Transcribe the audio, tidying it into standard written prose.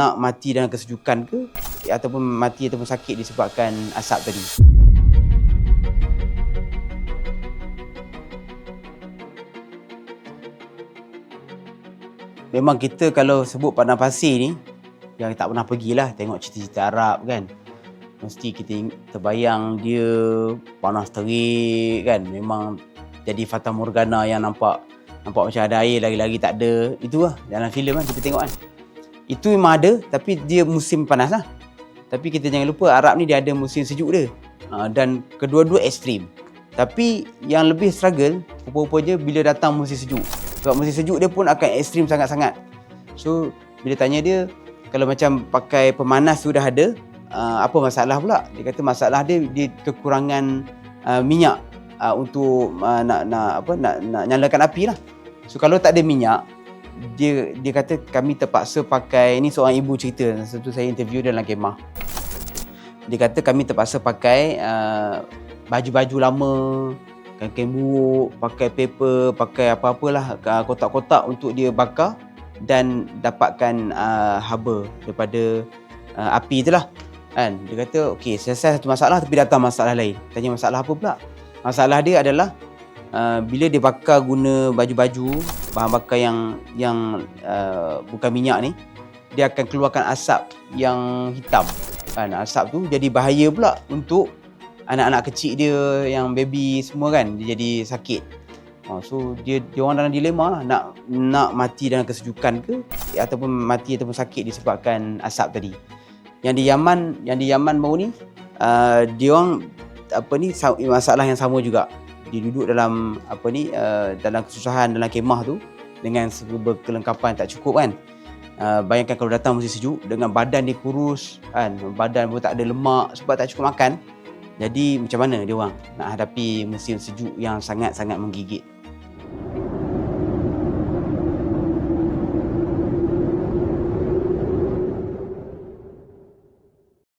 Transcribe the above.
nak mati dalam kesejukan ke ataupun mati ataupun sakit disebabkan asap tadi. Memang kita kalau sebut padang pasir ni, yang tak pernah pergilah tengok cerita-cerita Arab kan, mesti kita terbayang dia panas terik kan, memang jadi fata morgana yang nampak macam ada air, lagi-lagi tak ada. Itulah dalam filem kan kita tengok kan. Itu memang ada, tapi dia musim panas lah. Tapi kita jangan lupa Arab ni dia ada musim sejuk dia. Dan kedua-dua ekstrim. Tapi yang lebih struggle rupa-rupanya bila datang musim sejuk. Sebab musim sejuk dia pun akan ekstrim sangat-sangat. So bila tanya dia, kalau macam pakai pemanas tu dah ada, apa masalah pula? Dia kata masalah dia kekurangan minyak untuk nak nyalakan api lah. So kalau tak ada minyak, dia kata kami terpaksa pakai, ni seorang ibu cerita, satu saya interview dalam kemah. Dia kata kami terpaksa pakai baju-baju lama, kain buruk, pakai paper, pakai apa-apalah kotak-kotak untuk dia bakar dan dapatkan haba daripada api itulah kan. Dia kata okey, selesai satu masalah tapi datang masalah lain. Tanya masalah apa pula? Masalah dia adalah bila dia bakar guna baju-baju, bahan bakar yang bukan minyak ni, dia akan keluarkan asap yang hitam kan. Asap tu jadi bahaya pula untuk anak-anak kecil dia, yang baby semua kan, dia jadi sakit. So dia orang dalam dilema lah, nak mati dalam kesejukan ke ataupun mati ataupun sakit disebabkan asap tadi. Yang di Yaman baru ni, dia orang masalah yang sama juga. Dia duduk dalam dalam kesusahan dalam kemah tu dengan serba kelengkapan tak cukup kan. Bayangkan kalau datang musim sejuk dengan badan dia kurus kan, badan pun tak ada lemak sebab tak cukup makan. Jadi macam mana dia orang nak hadapi musim sejuk yang sangat-sangat menggigit.